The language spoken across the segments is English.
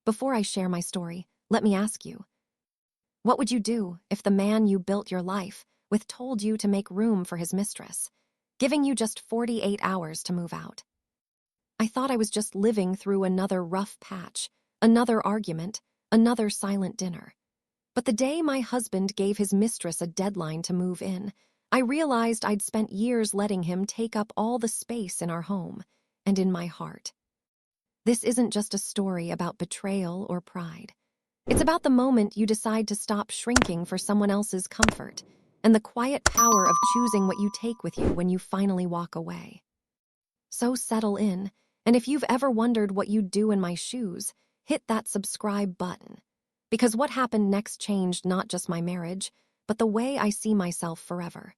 Before I share my story, let me ask you, what would you do if the man you built your life with told you to make room for his mistress, giving you just 48 hours to move out? I thought I was just living through another rough patch, another argument, another silent dinner. But the day my husband gave his mistress a deadline to move in, I realized I'd spent years letting him take up all the space in our home and in my heart. This isn't just a story about betrayal or pride. It's about the moment you decide to stop shrinking for someone else's comfort and the quiet power of choosing what you take with you when you finally walk away. So settle in, and if you've ever wondered what you'd do in my shoes, hit that subscribe button. Because what happened next changed not just my marriage, but the way I see myself forever.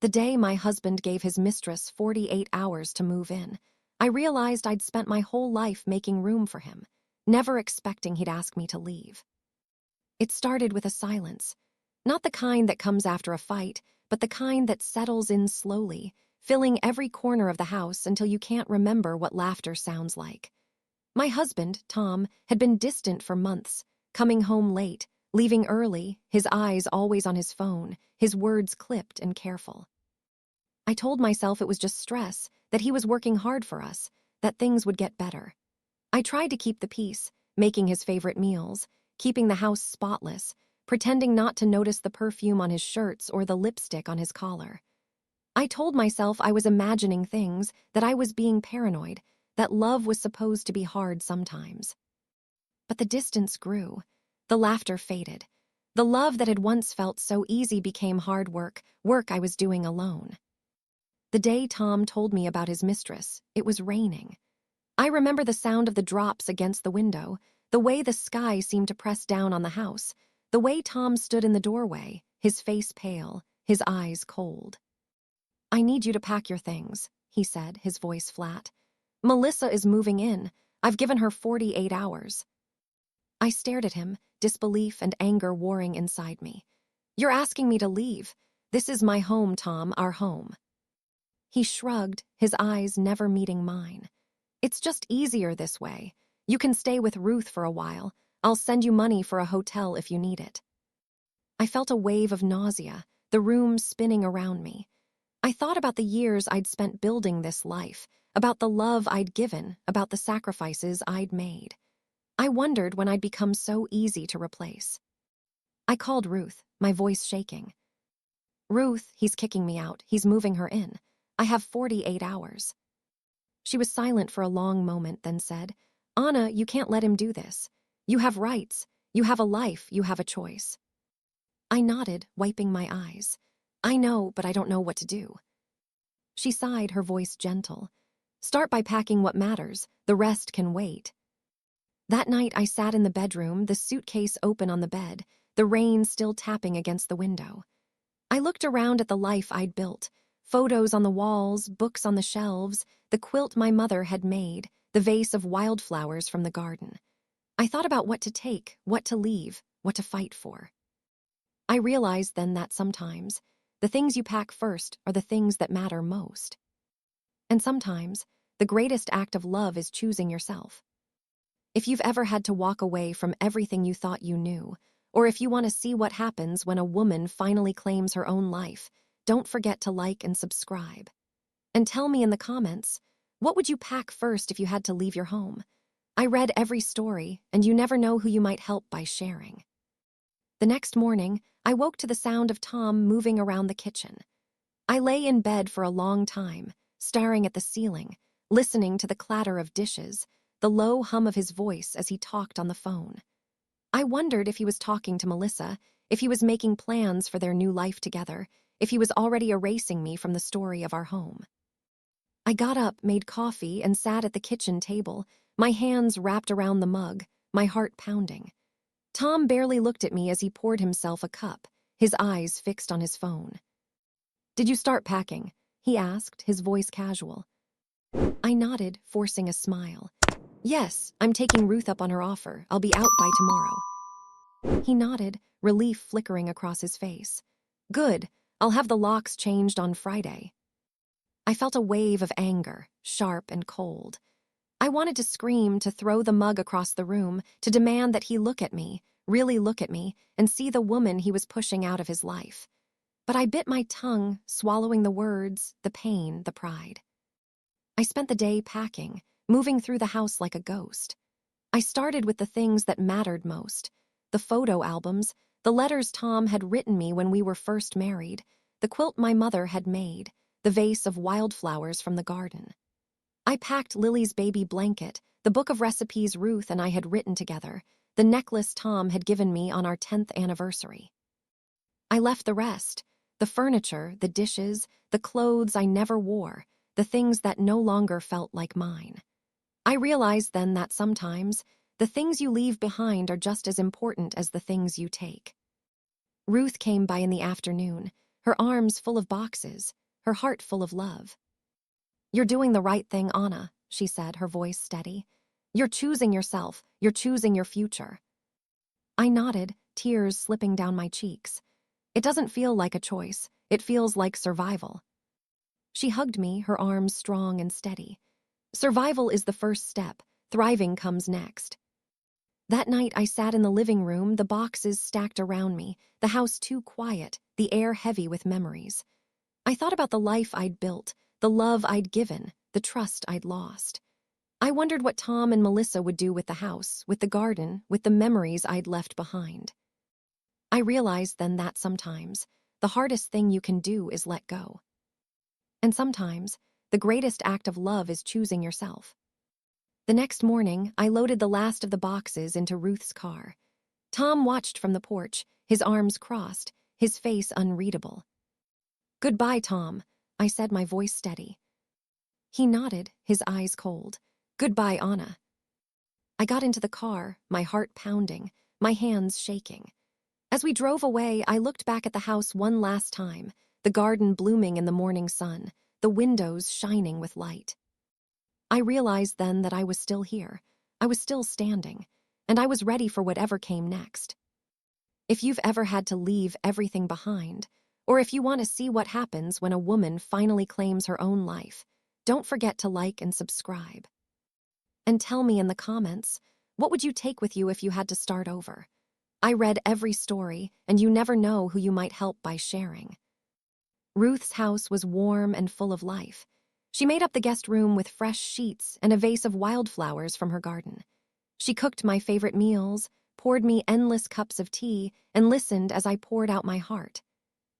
The day my husband gave his mistress 48 hours to move in, I realized I'd spent my whole life making room for him, never expecting he'd ask me to leave. It started with a silence, not the kind that comes after a fight, but the kind that settles in slowly, filling every corner of the house until you can't remember what laughter sounds like. My husband, Tom, had been distant for months, coming home late, leaving early, his eyes always on his phone, his words clipped and careful. I told myself it was just stress, that he was working hard for us, that things would get better. I tried to keep the peace, making his favorite meals, keeping the house spotless, pretending not to notice the perfume on his shirts or the lipstick on his collar. I told myself I was imagining things, that I was being paranoid, that love was supposed to be hard sometimes. But the distance grew. The laughter faded. The love that had once felt so easy became hard work I was doing alone. The day Tom told me about his mistress, it was raining. I remember the sound of the drops against the window, the way the sky seemed to press down on the house, the way Tom stood in the doorway, his face pale, his eyes cold. "I need you to pack your things," he said, his voice flat. "Melissa is moving in. I've given her 48 hours. I stared at him, disbelief and anger warring inside me. "You're asking me to leave. This is my home, Tom, our home." He shrugged, his eyes never meeting mine. "It's just easier this way. You can stay with Ruth for a while. I'll send you money for a hotel if you need it." I felt a wave of nausea, the room spinning around me. I thought about the years I'd spent building this life, about the love I'd given, about the sacrifices I'd made. I wondered when I'd become so easy to replace. I called Ruth, my voice shaking. "Ruth, he's kicking me out. He's moving her in. I have 48 hours. She was silent for a long moment, then said, "Anna, you can't let him do this. You have rights. You have a life. You have a choice." I nodded, wiping my eyes. "I know, but I don't know what to do." She sighed, her voice gentle. "Start by packing what matters. The rest can wait." That night I sat in the bedroom, the suitcase open on the bed, the rain still tapping against the window. I looked around at the life I'd built, photos on the walls, books on the shelves, the quilt my mother had made, the vase of wildflowers from the garden. I thought about what to take, what to leave, what to fight for. I realized then that sometimes, the things you pack first are the things that matter most. And sometimes, the greatest act of love is choosing yourself. If you've ever had to walk away from everything you thought you knew, or if you want to see what happens when a woman finally claims her own life, don't forget to like and subscribe. And tell me in the comments, what would you pack first if you had to leave your home? I read every story, and you never know who you might help by sharing. The next morning, I woke to the sound of Tom moving around the kitchen. I lay in bed for a long time, staring at the ceiling, listening to the clatter of dishes, the low hum of his voice as he talked on the phone. I wondered if he was talking to Melissa, if he was making plans for their new life together, if he was already erasing me from the story of our home. I got up, made coffee, and sat at the kitchen table, my hands wrapped around the mug, my heart pounding. Tom barely looked at me as he poured himself a cup, his eyes fixed on his phone. "Did you start packing?" he asked, his voice casual. I nodded, forcing a smile. "Yes, I'm taking Ruth up on her offer. I'll be out by tomorrow." He nodded, relief flickering across his face. "Good. I'll have the locks changed on Friday." I felt a wave of anger, sharp and cold. I wanted to scream, to throw the mug across the room, to demand that he look at me, really look at me, and see the woman he was pushing out of his life. But I bit my tongue, swallowing the words, the pain, the pride. I spent the day packing, moving through the house like a ghost. I started with the things that mattered most: the photo albums, the letters Tom had written me when we were first married, the quilt my mother had made, the vase of wildflowers from the garden. I packed Lily's baby blanket, the book of recipes Ruth and I had written together, the necklace Tom had given me on our 10th anniversary. I left the rest: the furniture, the dishes, the clothes I never wore, the things that no longer felt like mine. I realized then that sometimes the things you leave behind are just as important as the things you take. Ruth came by in the afternoon, her arms full of boxes, her heart full of love. "You're doing the right thing, Anna," she said, her voice steady. "You're choosing yourself, you're choosing your future." I nodded, tears slipping down my cheeks. It doesn't feel like a choice, it feels like survival. She hugged me, her arms strong and steady. Survival is the first step, thriving comes next. That night I sat in the living room, the boxes stacked around me, the house too quiet, the air heavy with memories. I thought about the life I'd built, the love I'd given, the trust I'd lost. I wondered what Tom and Melissa would do with the house, with the garden, with the memories I'd left behind. I realized then that sometimes the hardest thing you can do is let go. And sometimes the greatest act of love is choosing yourself. The next morning, I loaded the last of the boxes into Ruth's car. Tom watched from the porch, his arms crossed, his face unreadable. "Goodbye, Tom," I said, my voice steady. He nodded, his eyes cold. "Goodbye, Anna." I got into the car, my heart pounding, my hands shaking. As we drove away, I looked back at the house one last time, the garden blooming in the morning sun, the windows shining with light. I realized then that I was still here, I was still standing, and I was ready for whatever came next. If you've ever had to leave everything behind, or if you want to see what happens when a woman finally claims her own life, don't forget to like and subscribe. And tell me in the comments, what would you take with you if you had to start over? I read every story, and you never know who you might help by sharing. Ruth's house was warm and full of life. She made up the guest room with fresh sheets and a vase of wildflowers from her garden. She cooked my favorite meals, poured me endless cups of tea, and listened as I poured out my heart.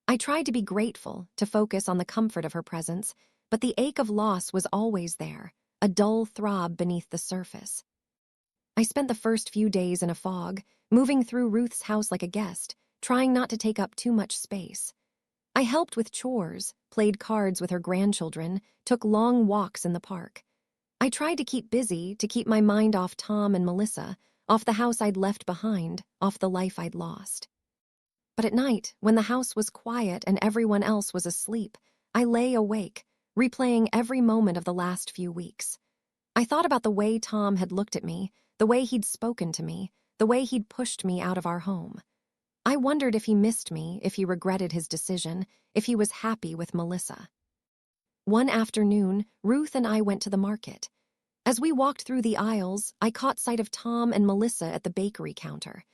I tried to be grateful, to focus on the comfort of her presence, but the ache of loss was always there, a dull throb beneath the surface. I spent the first few days in a fog, moving through Ruth's house like a guest, trying not to take up too much space. I helped with chores, played cards with her grandchildren, took long walks in the park. I tried to keep busy, to keep my mind off Tom and Melissa, off the house I'd left behind, off the life I'd lost. But at night, when the house was quiet and everyone else was asleep, I lay awake, replaying every moment of the last few weeks. I thought about the way Tom had looked at me, the way he'd spoken to me, the way he'd pushed me out of our home. I wondered if he missed me, if he regretted his decision, if he was happy with Melissa. One afternoon, Ruth and I went to the market. As we walked through the aisles, I caught sight of Tom and Melissa at the bakery counter.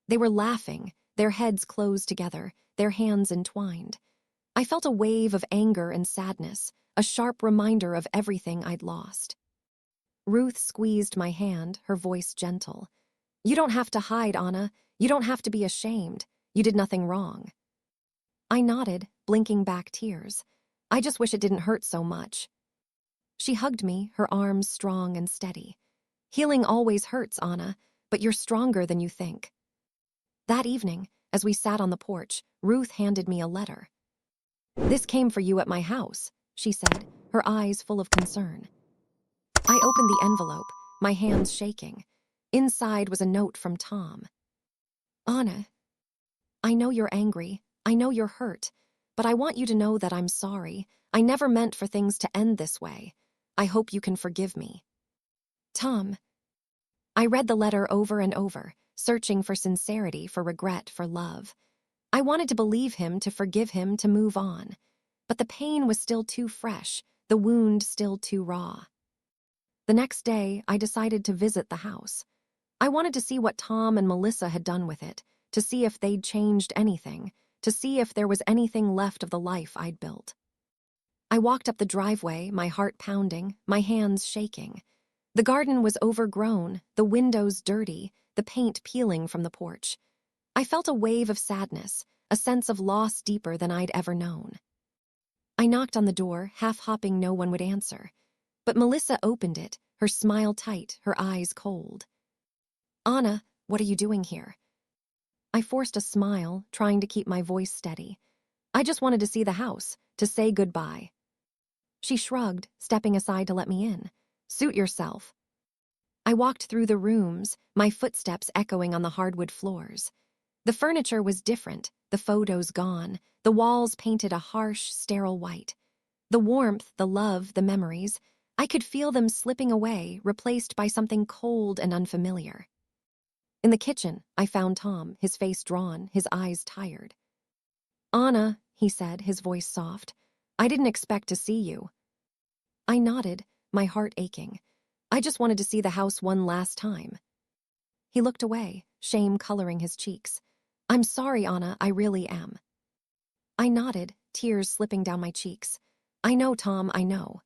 They were laughing, their heads closed together, their hands entwined. I felt a wave of anger and sadness, a sharp reminder of everything I'd lost. Ruth squeezed my hand, her voice gentle. "You don't have to hide, Anna. You don't have to be ashamed. You did nothing wrong." I nodded, blinking back tears. "I just wish it didn't hurt so much." She hugged me, her arms strong and steady. "Healing always hurts, Anna, but you're stronger than you think." That evening, as we sat on the porch, Ruth handed me a letter. "This came for you at my house," she said, her eyes full of concern. I opened the envelope, my hands shaking. Inside was a note from Tom. "Anna, I know you're angry, I know you're hurt, but I want you to know that I'm sorry. I never meant for things to end this way. I hope you can forgive me. Tom." I read the letter over and over, searching for sincerity, for regret, for love. I wanted to believe him, to forgive him, to move on. But the pain was still too fresh, the wound still too raw. The next day, I decided to visit the house. I wanted to see what Tom and Melissa had done with it, to see if they'd changed anything, to see if there was anything left of the life I'd built. I walked up the driveway, my heart pounding, my hands shaking. The garden was overgrown, the windows dirty, the paint peeling from the porch. I felt a wave of sadness, a sense of loss deeper than I'd ever known. I knocked on the door, half hoping no one would answer. But Melissa opened it, her smile tight, her eyes cold. "Anna, what are you doing here?" I forced a smile, trying to keep my voice steady. "I just wanted to see the house, to say goodbye." She shrugged, stepping aside to let me in. "Suit yourself." I walked through the rooms, my footsteps echoing on the hardwood floors. The furniture was different, the photos gone, the walls painted a harsh, sterile white. The warmth, the love, the memories, I could feel them slipping away, replaced by something cold and unfamiliar. In the kitchen, I found Tom, his face drawn, his eyes tired. "Anna," he said, his voice soft, "I didn't expect to see you." I nodded, my heart aching. I just wanted to see the house one last time. He looked away, shame coloring his cheeks. "I'm sorry, Anna, I really am." I nodded, tears slipping down my cheeks. "I know, Tom, I know."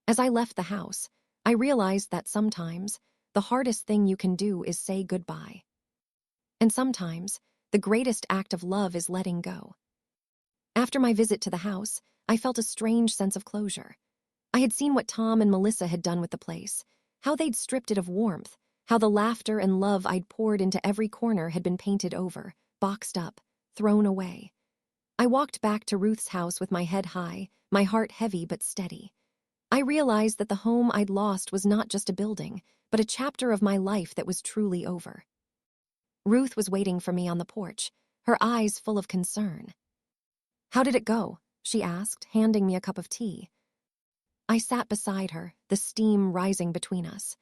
As I left the house, I realized that sometimes the hardest thing you can do is say goodbye. And sometimes the greatest act of love is letting go. After my visit to the house, I felt a strange sense of closure. I had seen what Tom and Melissa had done with the place, how they'd stripped it of warmth, how the laughter and love I'd poured into every corner had been painted over, boxed up, thrown away. I walked back to Ruth's house with my head high, my heart heavy but steady. I realized that the home I'd lost was not just a building, but a chapter of my life that was truly over. Ruth was waiting for me on the porch, her eyes full of concern. "How did it go?" she asked, handing me a cup of tea. I sat beside her, the steam rising between us.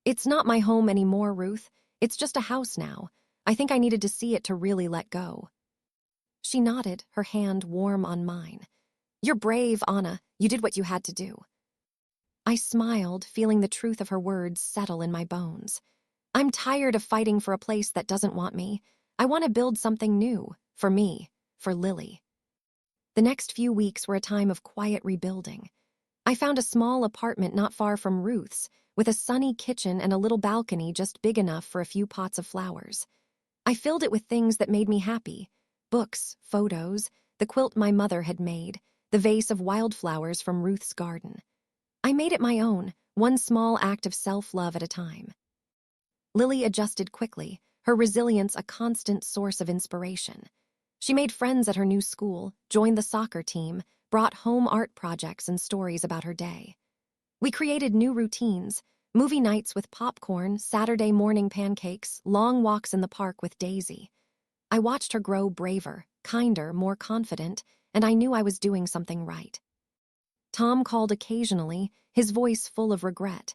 "It's not my home anymore, Ruth. It's just a house now. I think I needed to see it to really let go." She nodded, her hand warm on mine. "You're brave, Anna. You did what you had to do." I smiled, feeling the truth of her words settle in my bones. "I'm tired of fighting for a place that doesn't want me. I want to build something new, for me, for Lily." The next few weeks were a time of quiet rebuilding. I found a small apartment not far from Ruth's, with a sunny kitchen and a little balcony just big enough for a few pots of flowers. I filled it with things that made me happy: books, photos, the quilt my mother had made, the vase of wildflowers from Ruth's garden. I made it my own, one small act of self-love at a time. Lily adjusted quickly, her resilience a constant source of inspiration. She made friends at her new school, joined the soccer team, brought home art projects and stories about her day. We created new routines: movie nights with popcorn, Saturday morning pancakes, long walks in the park with Daisy. I watched her grow braver, kinder, more confident, and I knew I was doing something right. Tom called occasionally, his voice full of regret.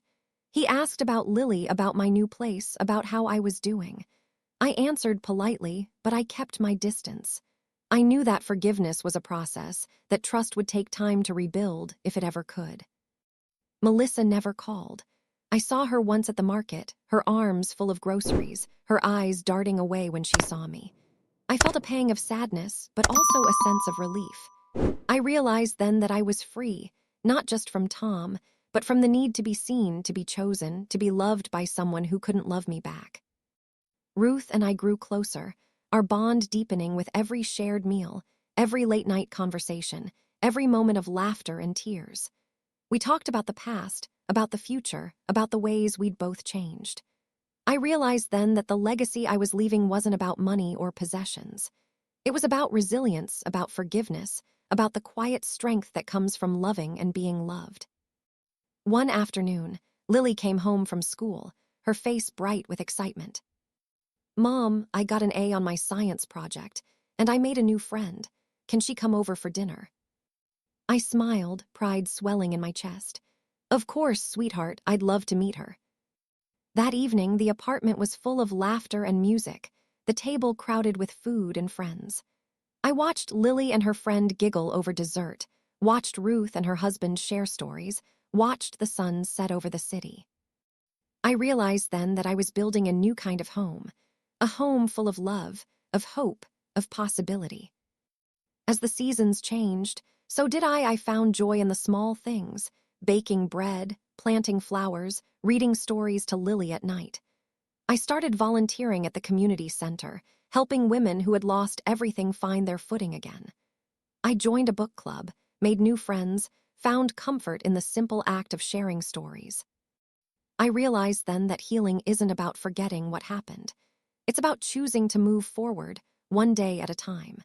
He asked about Lily, about my new place, about how I was doing. I answered politely, but I kept my distance. I knew that forgiveness was a process, that trust would take time to rebuild, if it ever could. Melissa never called. I saw her once at the market, her arms full of groceries, her eyes darting away when she saw me. I felt a pang of sadness, but also a sense of relief. I realized then that I was free, not just from Tom, but from the need to be seen, to be chosen, to be loved by someone who couldn't love me back. Ruth and I grew closer, our bond deepening with every shared meal, every late-night conversation, every moment of laughter and tears. We talked about the past, about the future, about the ways we'd both changed. I realized then that the legacy I was leaving wasn't about money or possessions. It was about resilience, about forgiveness, about the quiet strength that comes from loving and being loved. One afternoon, Lily came home from school, her face bright with excitement. "Mom, I got an A on my science project, and I made a new friend. Can she come over for dinner?" I smiled, pride swelling in my chest. "Of course, sweetheart, I'd love to meet her." That evening, the apartment was full of laughter and music, the table crowded with food and friends. I watched Lily and her friend giggle over dessert, watched Ruth and her husband share stories, watched the sun set over the city. I realized then that I was building a new kind of home, a home full of love, of hope, of possibility. As the seasons changed, so did I. I found joy in the small things, baking bread, planting flowers, reading stories to Lily at night. I started volunteering at the community center, helping women who had lost everything find their footing again. I joined a book club, made new friends, found comfort in the simple act of sharing stories. I realized then that healing isn't about forgetting what happened. It's about choosing to move forward, one day at a time.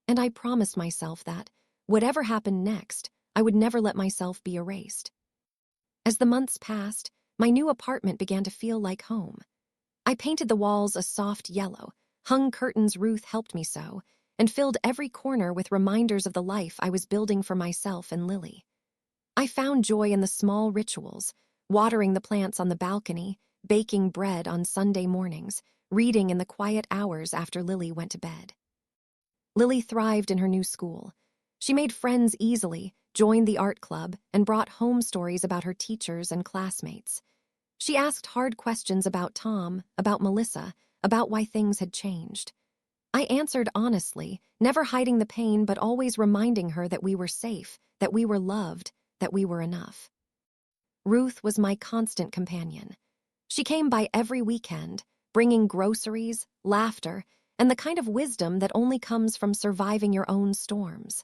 And I promised myself that, whatever happened next, I would never let myself be erased. As the months passed, my new apartment began to feel like home. I painted the walls a soft yellow, hung curtains Ruth helped me sew, and filled every corner with reminders of the life I was building for myself and Lily. I found joy in the small rituals, watering the plants on the balcony, baking bread on Sunday mornings, reading in the quiet hours after Lily went to bed. Lily thrived in her new school. She made friends easily, joined the art club, and brought home stories about her teachers and classmates. She asked hard questions about Tom, about Melissa, about why things had changed. I answered honestly, never hiding the pain but always reminding her that we were safe, that we were loved, that we were enough. Ruth was my constant companion. She came by every weekend, bringing groceries, laughter, and the kind of wisdom that only comes from surviving your own storms.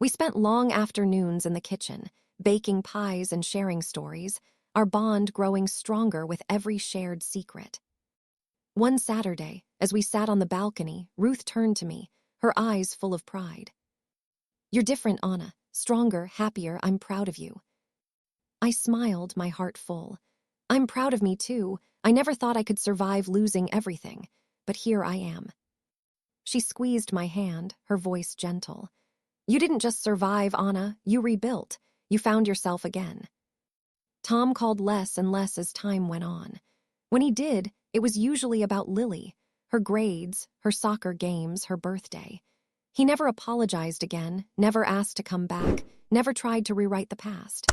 We spent long afternoons in the kitchen, baking pies and sharing stories, our bond growing stronger with every shared secret. One Saturday, as we sat on the balcony, Ruth turned to me, her eyes full of pride. "You're different, Anna. Stronger, happier. I'm proud of you." I smiled, my heart full. I'm proud of me, too. I never thought I could survive losing everything, but here I am. She squeezed my hand, her voice gentle. "You didn't just survive, Anna. You rebuilt. You found yourself again." Tom called less and less as time went on. When he did, it was usually about Lily, her grades, her soccer games, her birthday. He never apologized again, never asked to come back, never tried to rewrite the past.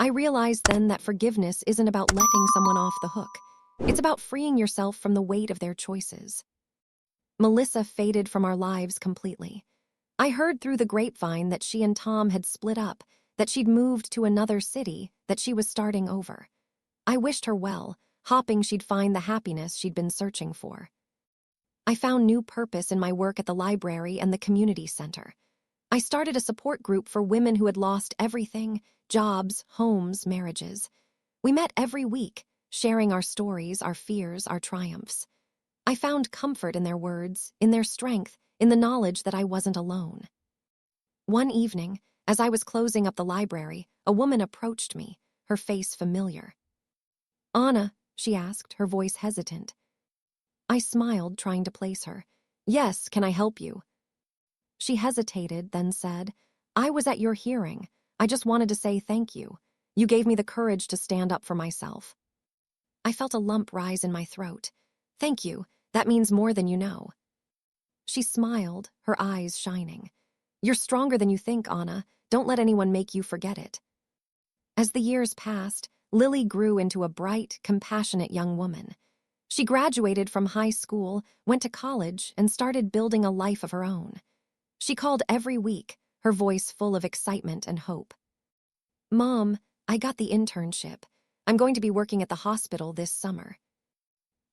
I realized then that forgiveness isn't about letting someone off the hook. It's about freeing yourself from the weight of their choices. Melissa faded from our lives completely. I heard through the grapevine that she and Tom had split up, that she'd moved to another city, that she was starting over. I wished her well, hoping she'd find the happiness she'd been searching for. I found new purpose in my work at the library and the community center. I started a support group for women who had lost everything: jobs, homes, marriages. We met every week, sharing our stories, our fears, our triumphs. I found comfort in their words, in their strength, in the knowledge that I wasn't alone. One evening, as I was closing up the library, a woman approached me, her face familiar. "Anna," she asked, her voice hesitant. I smiled, trying to place her. "Yes, can I help you?" She hesitated, then said, "I was at your hearing. I just wanted to say thank you. You gave me the courage to stand up for myself." I felt a lump rise in my throat. "Thank you. That means more than you know." She smiled, her eyes shining. "You're stronger than you think, Anna. Don't let anyone make you forget it." As the years passed, Lily grew into a bright, compassionate young woman. She graduated from high school, went to college, and started building a life of her own. She called every week, her voice full of excitement and hope. "Mom, I got the internship. I'm going to be working at the hospital this summer."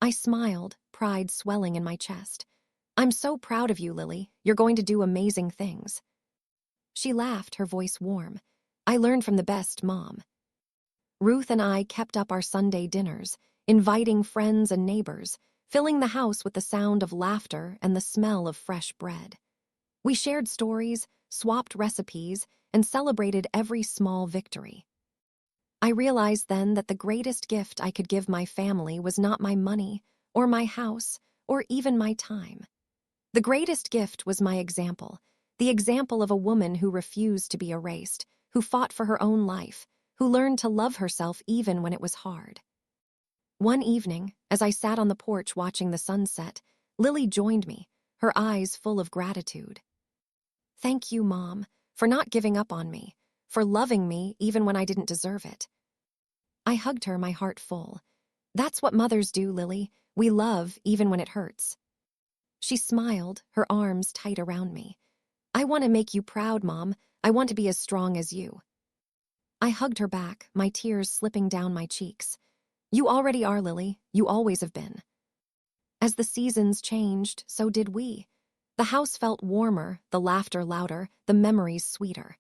I smiled, pride swelling in my chest. "I'm so proud of you, Lily. You're going to do amazing things." She laughed, her voice warm. "I learned from the best, Mom." Ruth and I kept up our Sunday dinners, inviting friends and neighbors, filling the house with the sound of laughter and the smell of fresh bread. We shared stories, swapped recipes, and celebrated every small victory. I realized then that the greatest gift I could give my family was not my money, or my house, or even my time. The greatest gift was my example, the example of a woman who refused to be erased, who fought for her own life, who learned to love herself even when it was hard. One evening, as I sat on the porch watching the sunset, Lily joined me, her eyes full of gratitude. "Thank you, Mom, for not giving up on me, for loving me even when I didn't deserve it. I hugged her, my heart full. That's what mothers do, Lily. We love even when it hurts. She smiled, her arms tight around me. I want to make you proud, Mom. I want to be as strong as you. I hugged her back, my tears slipping down my cheeks. You already are, Lily. You always have been. As the seasons changed, so did we. The house felt warmer, the laughter louder, the memories sweeter.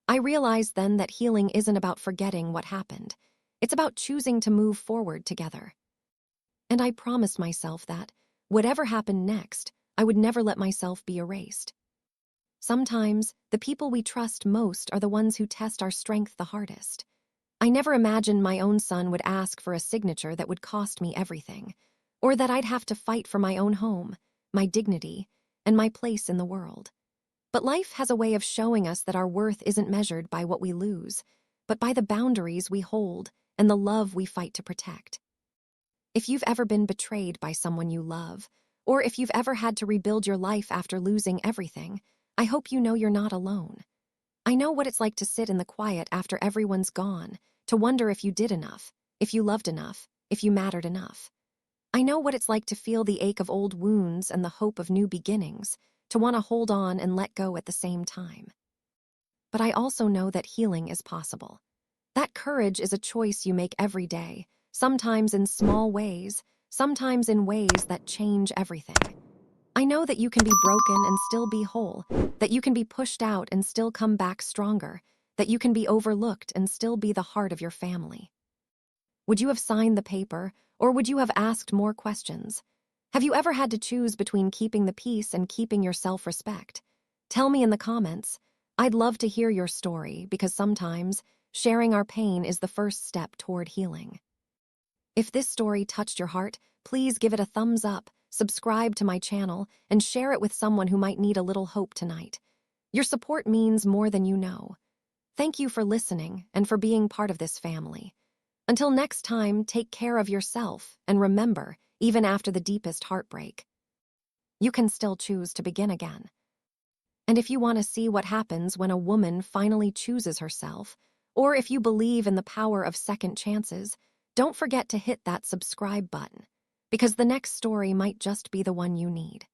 I realized then that healing isn't about forgetting what happened. It's about choosing to move forward together. And I promised myself that, whatever happened next, I would never let myself be erased. Sometimes, the people we trust most are the ones who test our strength the hardest. I never imagined my own son would ask for a signature that would cost me everything, or that I'd have to fight for my own home, my dignity, and my place in the world. But life has a way of showing us that our worth isn't measured by what we lose, but by the boundaries we hold and the love we fight to protect. If you've ever been betrayed by someone you love, or if you've ever had to rebuild your life after losing everything, I hope you know you're not alone. I know what it's like to sit in the quiet after everyone's gone, to wonder if you did enough, if you loved enough, if you mattered enough. I know what it's like to feel the ache of old wounds and the hope of new beginnings, to want to hold on and let go at the same time. But I also know that healing is possible. That courage is a choice you make every day, sometimes in small ways, sometimes in ways that change everything. I know that you can be broken and still be whole, that you can be pushed out and still come back stronger, that you can be overlooked and still be the heart of your family. Would you have signed the paper, or would you have asked more questions? Have you ever had to choose between keeping the peace and keeping your self-respect? Tell me in the comments. I'd love to hear your story because sometimes sharing our pain is the first step toward healing. If this story touched your heart, please give it a thumbs up, subscribe to my channel, and share it with someone who might need a little hope tonight. Your support means more than you know. Thank you for listening and for being part of this family. Until next time, take care of yourself, and remember, even after the deepest heartbreak, you can still choose to begin again. And if you want to see what happens when a woman finally chooses herself, or if you believe in the power of second chances, don't forget to hit that subscribe button, because the next story might just be the one you need.